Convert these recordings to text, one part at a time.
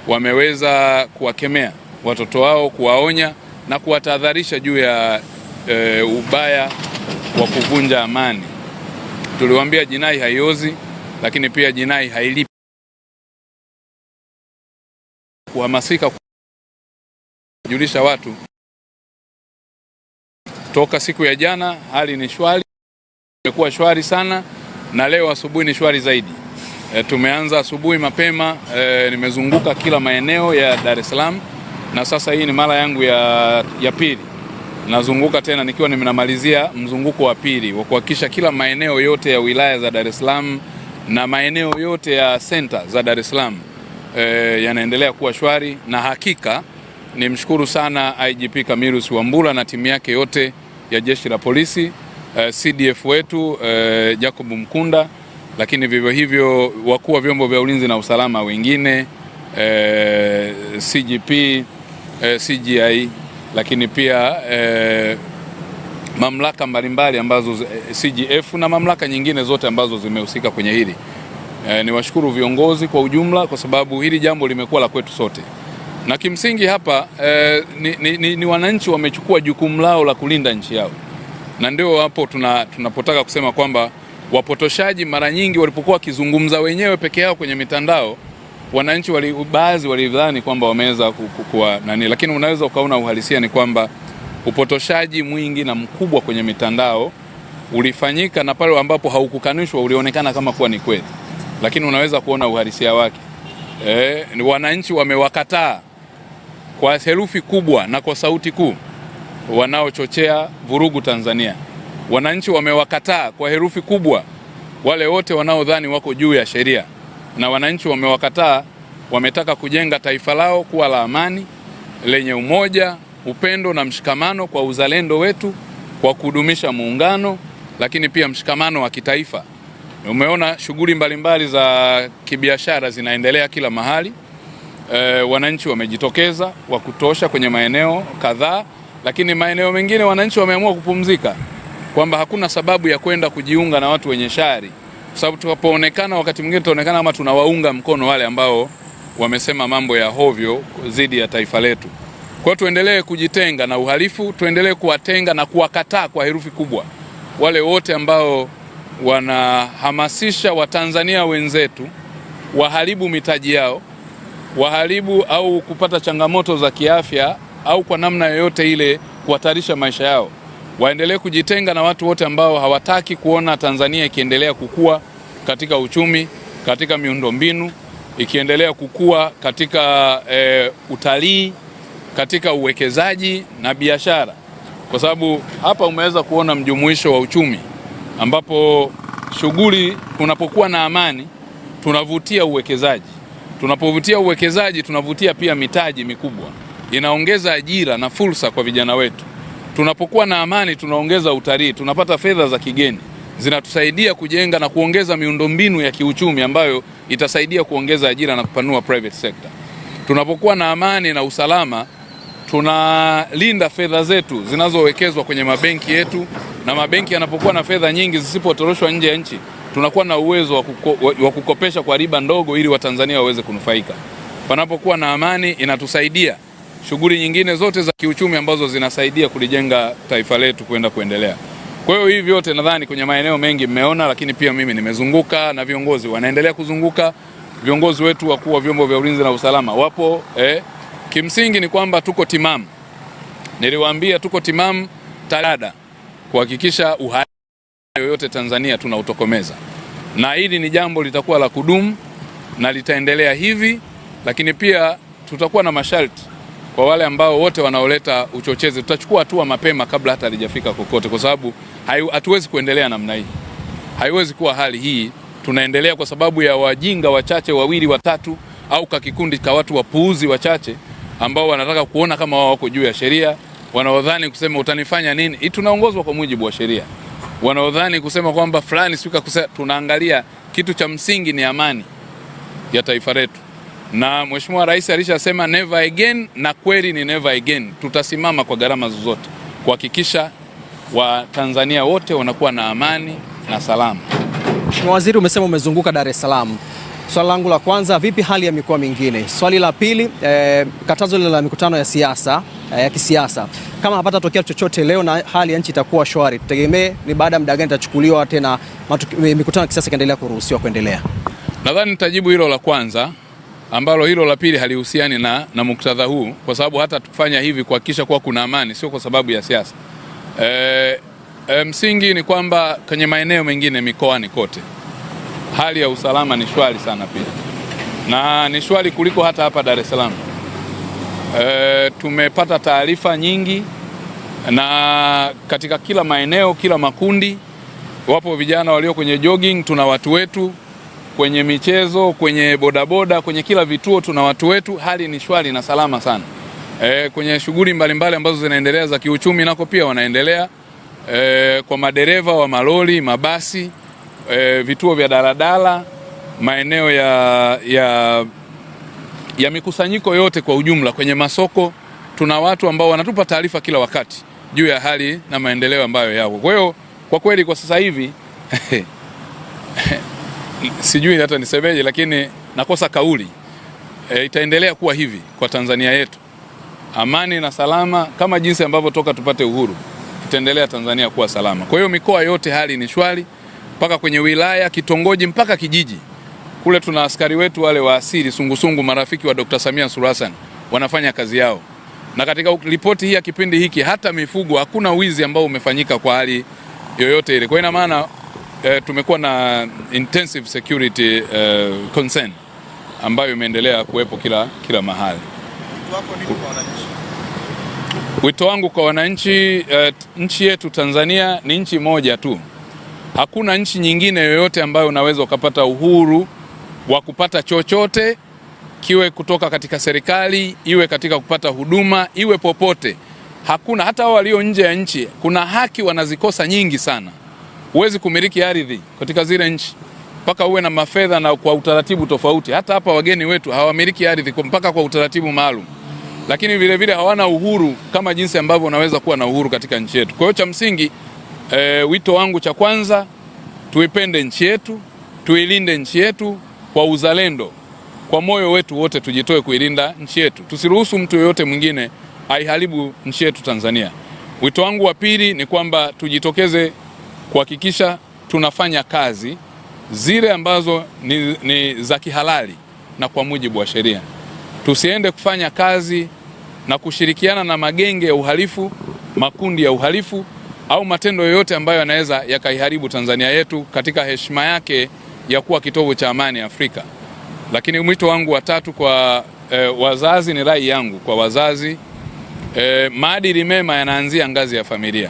wameweza kuwakemea watoto wao, kuwaonya na kuwatahadharisha juu ya ubaya wa kuvunja amani. Tuliwaambia jinai haiozi, lakini pia jinai hailipi. Kuhamasika kujulisha watu. Toka siku ya jana hali ni shwari, imekuwa shwari sana, na leo asubuhi ni shwari zaidi. Tumeanza asubuhi mapema, nimezunguka kila maeneo ya Dar es Salaam, na sasa hii ni mara yangu ya pili. Nazunguka tena nikiwa nimemalizia mzunguko wa pili wa kuhakikisha kila maeneo yote ya wilaya za Dar es Salaam na maeneo yote ya center za Dar es Salaam yanaendelea kuwa shwari, na hakika nimshukuru sana IGP Camillus Wambura na timu yake yote ya Jeshi la Polisi, CDF wetu Jacob Mkunda, lakini vivyo hivyo wakuu wa vyombo vya ulinzi na usalama wengine, CGP, CGI, lakini pia mamlaka mbalimbali ambazo CGF na mamlaka nyingine zote ambazo zimehusika kwenye hili. Niwashukuru viongozi kwa ujumla, kwa sababu hili jambo limekuwa la kwetu sote, na kimsingi hapa ni wananchi wamechukua jukumu lao la kulinda nchi yao, na ndio hapo tunapotaka kusema kwamba wapotoshaji mara nyingi walipokuwa wakizungumza wenyewe peke yao kwenye mitandao, wananchi baadhi walidhani kwamba wameweza kukua nani, lakini unaweza ukaona uhalisia ni kwamba upotoshaji mwingi na mkubwa kwenye mitandao ulifanyika, na pale ambapo haukukanishwa ulionekana kama kuwa ni kweli, lakini unaweza kuona uhalisia wake. Wananchi wamewakataa kwa herufi kubwa na kwa sauti kuu wanaochochea vurugu Tanzania. Wananchi wamewakataa kwa herufi kubwa wale wote wanaodhani wako juu ya sheria, na wananchi wamewakataa, wametaka kujenga taifa lao kuwa la amani, lenye umoja, upendo na mshikamano kwa uzalendo wetu, kwa kudumisha muungano, lakini pia mshikamano wa kitaifa. Umeona shughuli mbalimbali za kibiashara zinaendelea kila mahali. Wananchi wamejitokeza wa kutosha kwenye maeneo kadhaa, lakini maeneo mengine wananchi wameamua kupumzika, kwamba hakuna sababu ya kwenda kujiunga na watu wenye shari, kwa sababu tunapoonekana wakati mwingine tunaonekana kama tunawaunga mkono wale ambao wamesema mambo ya hovyo dhidi ya taifa letu. Kwa hiyo tuendelee kujitenga na uhalifu, tuendelee kuwatenga na kuwakataa kwa herufi kubwa wale wote ambao wanahamasisha Watanzania wenzetu waharibu mitaji yao, waharibu au kupata changamoto za kiafya au kwa namna yoyote ile kuhatarisha maisha yao. Waendelee kujitenga na watu wote ambao hawataki kuona Tanzania ikiendelea kukua katika uchumi, katika miundombinu, ikiendelea kukua katika utalii, katika uwekezaji na biashara. Kwa sababu hapa umeweza kuona mjumuisho wa uchumi, ambapo shughuli, unapokuwa na amani tunavutia uwekezaji. Tunapovutia uwekezaji tunavutia pia mitaji mikubwa, inaongeza ajira na fursa kwa vijana wetu. Tunapokuwa na amani tunaongeza utalii, tunapata fedha za kigeni zinatusaidia kujenga na kuongeza miundombinu ya kiuchumi ambayo itasaidia kuongeza ajira na kupanua private sector. Tunapokuwa na amani na usalama tunalinda fedha zetu zinazowekezwa kwenye mabenki yetu, na mabenki yanapokuwa na fedha nyingi zisipotoroshwa nje ya nchi, tunakuwa na uwezo wa kukopesha kwa riba ndogo ili Watanzania waweze kunufaika. Panapokuwa na amani inatusaidia shughuli nyingine zote za kiuchumi ambazo zinasaidia kulijenga taifa letu kwenda kuendelea. Kwa hiyo hivi vyote nadhani kwenye maeneo mengi mmeona, lakini pia mimi nimezunguka na viongozi wanaendelea kuzunguka. Viongozi wetu wakuu wa vyombo vya ulinzi na usalama wapo. Kimsingi ni kwamba tuko timamu. Niliwaambia tuko timamu talada kuhakikisha uhalifu yoyote Tanzania tunautokomeza, na hili ni jambo litakuwa la kudumu na litaendelea hivi, lakini pia tutakuwa na masharti kwa wale ambao wote wanaoleta uchochezi. Tutachukua hatua mapema kabla hata halijafika kokote, kwa sababu hatuwezi kuendelea namna hii. Haiwezi kuwa hali hii tunaendelea kwa sababu ya wajinga wachache wawili watatu, au kikundi cha watu wapuuzi wachache ambao wanataka kuona kama wao wako juu ya sheria, wanaodhani kusema utanifanya nini. Hii tunaongozwa kwa mujibu wa sheria. Wanaodhani kusema kwamba fulani sika kusema, tunaangalia kitu cha msingi ni amani ya taifa letu. Na Mheshimiwa Rais alishasema never again, na kweli ni never again. Tutasimama kwa gharama zozote kuhakikisha Watanzania wote wanakuwa na amani na salama. Mheshimiwa Waziri, umesema umezunguka Dar es Salaam. Swali langu la kwanza, vipi hali ya mikoa mingine? Swali la pili, katazo la mikutano ya siasa ya kisiasa, kama hapata tokea chochote leo na hali ya nchi itakuwa shwari, tutegemee ni baada ya muda gani itachukuliwa tena mikutano ya kisiasa kaendelea kuruhusiwa kuendelea? Nadhani nitajibu hilo la kwanza, ambalo hilo la pili halihusiani na muktadha huu, kwa sababu hata tufanya hivi kuhakikisha kuwa kuna amani, sio kwa sababu ya siasa. Msingi ni kwamba kwenye maeneo mengine mikoani kote hali ya usalama ni shwari sana pia, na ni shwari kuliko hata hapa Dar es Salaam. Tumepata taarifa nyingi, na katika kila maeneo, kila makundi, wapo vijana walio kwenye jogging, tuna watu wetu kwenye michezo, kwenye bodaboda, kwenye kila vituo tuna watu wetu. Hali ni shwari na salama sana. Kwenye shughuli mbalimbali ambazo zinaendelea za kiuchumi nako pia wanaendelea. Kwa madereva wa malori, mabasi, vituo vya daladala, maeneo ya mikusanyiko yote kwa ujumla, kwenye masoko tuna watu ambao wanatupa taarifa kila wakati juu ya hali na maendeleo ambayo yako. Kwa hiyo kwa kweli kwa sasa hivi sijui hata nisemeje, lakini nakosa kauli. Itaendelea kuwa hivi kwa Tanzania yetu, amani na salama kama jinsi ambavyo toka tupate uhuru, itaendelea Tanzania kuwa salama. Kwa hiyo mikoa yote hali ni shwari, mpaka kwenye wilaya, kitongoji, mpaka kijiji. Kule tuna askari wetu wale wa asili, sungusungu, marafiki wa Dr. Samia Suluhu Hassan, wanafanya kazi yao. Na katika ripoti hii ya kipindi hiki, hata mifugo hakuna wizi ambao umefanyika kwa hali yoyote ile. Kwa ina maana tumekuwa na intensive security concern ambayo imeendelea kuwepo kila mahali. Wito wangu kwa wananchi, nchi yetu Tanzania ni nchi moja tu. Hakuna nchi nyingine yoyote ambayo unaweza ukapata uhuru wa kupata chochote, kiwe kutoka katika serikali, iwe katika kupata huduma, iwe popote. Hakuna. Hata walio nje ya nchi kuna haki wanazikosa nyingi sana. Huwezi kumiliki ardhi katika zile nchi mpaka uwe na mafedha na kwa utaratibu tofauti. Hata hapa wageni wetu hawamiliki ardhi mpaka kwa utaratibu maalum, lakini vile vile hawana uhuru kama jinsi ambavyo unaweza kuwa na uhuru katika nchi yetu. Kwa hiyo cha msingi, wito wangu cha kwanza, tuipende nchi yetu, tuilinde nchi yetu kwa uzalendo, kwa moyo wetu wote tujitoe kuilinda nchi yetu. Tusiruhusu mtu yoyote mwingine aiharibu nchi yetu Tanzania. Wito wangu wa pili ni kwamba tujitokeze kuhakikisha tunafanya kazi zile ambazo ni za kihalali na kwa mujibu wa sheria. Tusiende kufanya kazi na kushirikiana na magenge ya uhalifu, makundi ya uhalifu au matendo yoyote ambayo yanaweza yakaiharibu Tanzania yetu katika heshima yake ya kuwa kitovu cha amani Afrika. Lakini mwito wangu wa tatu kwa wazazi, ni rai yangu kwa wazazi, maadili mema yanaanzia ngazi ya familia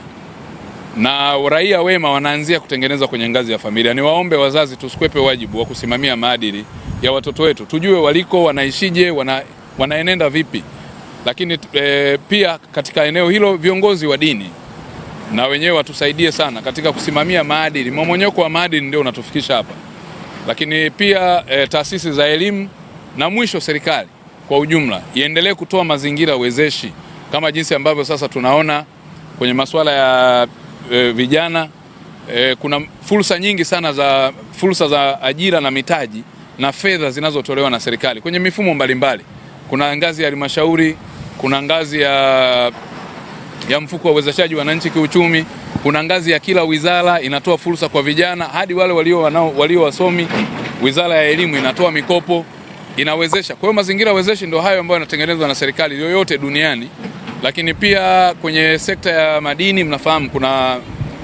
na raia wema wanaanzia kutengeneza kwenye ngazi ya familia. Niwaombe wazazi tusikwepe wajibu wa kusimamia maadili ya watoto wetu, tujue waliko, wanaishije, wanaenenda vipi. Lakini pia katika eneo hilo viongozi wa dini na wenyewe watusaidie sana katika kusimamia maadili. Mmomonyoko wa maadili ndio unatufikisha hapa. Lakini pia taasisi za elimu na mwisho serikali kwa ujumla iendelee kutoa mazingira wezeshi kama jinsi ambavyo sasa tunaona kwenye masuala ya vijana. Kuna fursa nyingi sana fursa za ajira na mitaji na fedha zinazotolewa na serikali kwenye mifumo mbalimbali. Kuna ngazi ya halmashauri, kuna ngazi ya mfuko wa uwezeshaji wananchi kiuchumi, kuna ngazi ya kila wizara inatoa fursa kwa vijana, hadi wale walio wasomi. Wizara ya elimu inatoa mikopo, inawezesha. Kwa hiyo mazingira wezeshi ndio hayo ambayo yanatengenezwa na serikali yoyote duniani. Lakini pia kwenye sekta ya madini, mnafahamu kuna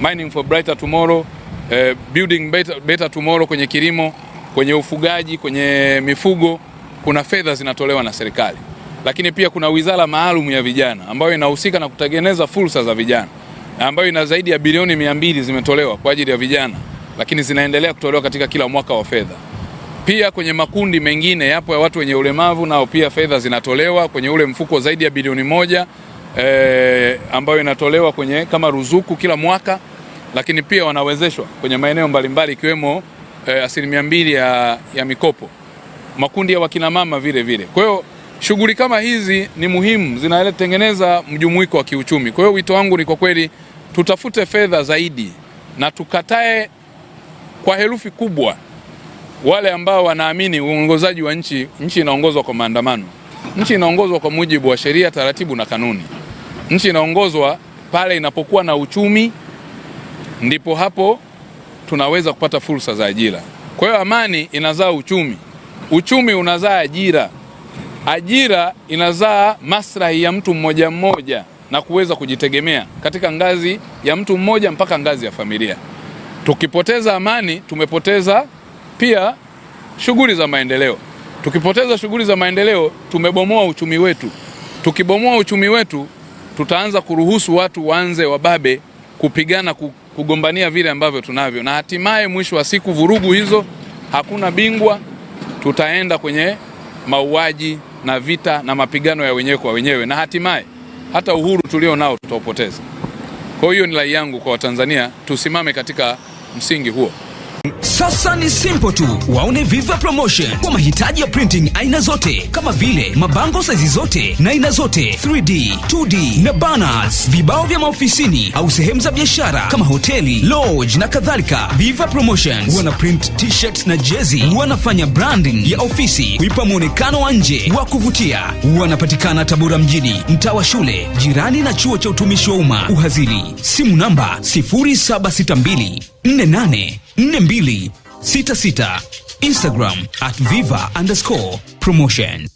Mining for Brighter Tomorrow, Building Better Tomorrow kwenye kilimo, kwenye ufugaji, kwenye mifugo, kuna fedha zinatolewa na serikali. Lakini pia kuna wizara maalum ya vijana ambayo inahusika na kutengeneza fursa za vijana, ambayo ina zaidi ya bilioni 200 zimetolewa kwa ajili ya vijana, lakini zinaendelea kutolewa katika kila mwaka wa fedha. Pia kwenye makundi mengine yapo ya watu wenye ulemavu, nao pia fedha zinatolewa kwenye ule mfuko zaidi ya bilioni 1 ambayo inatolewa kwenye kama ruzuku kila mwaka. Lakini pia wanawezeshwa kwenye maeneo mbalimbali ikiwemo 2% ya mikopo. Makundi ya wakina mama vile vile. Kwa hiyo shughuli kama hizi ni muhimu, zinatengeneza mjumuiko wa kiuchumi. Kwa hiyo wito wangu ni kwa kweli tutafute fedha zaidi na tukatae kwa herufi kubwa wale ambao wanaamini uongozaji wa nchi inaongozwa kwa maandamano. Nchi inaongozwa kwa mujibu wa sheria, taratibu na kanuni. Nchi inaongozwa pale inapokuwa na uchumi, ndipo hapo tunaweza kupata fursa za ajira. Kwa hiyo amani inazaa uchumi, uchumi unazaa ajira, ajira inazaa maslahi ya mtu mmoja mmoja na kuweza kujitegemea katika ngazi ya mtu mmoja mpaka ngazi ya familia. Tukipoteza amani, tumepoteza pia shughuli za maendeleo. Tukipoteza shughuli za maendeleo, tumebomoa uchumi wetu. Tukibomoa uchumi wetu, tutaanza kuruhusu watu waanze wababe kupigana, kugombania vile ambavyo tunavyo, na hatimaye mwisho wa siku vurugu hizo, hakuna bingwa, tutaenda kwenye mauaji na vita na mapigano ya wenyewe kwa wenyewe, na hatimaye hata uhuru tulio nao tutaupoteza. Kwa hiyo ni rai yangu kwa Watanzania, tusimame katika msingi huo. Sasa ni simple tu, waone Viva Promotion kwa mahitaji ya printing aina zote, kama vile mabango size zote na aina zote, 3D, 2D na banners, vibao vya maofisini au sehemu za biashara kama hoteli, lodge na kadhalika. Viva Promotions wana print t-shirts na jezi, wanafanya branding ya ofisi kuipa muonekano wa nje wa kuvutia. Wanapatikana Tabora mjini, mtaa wa shule, jirani na chuo cha utumishi wa umma Uhazili. Simu namba 0762 484266. Instagram @viva_promotion.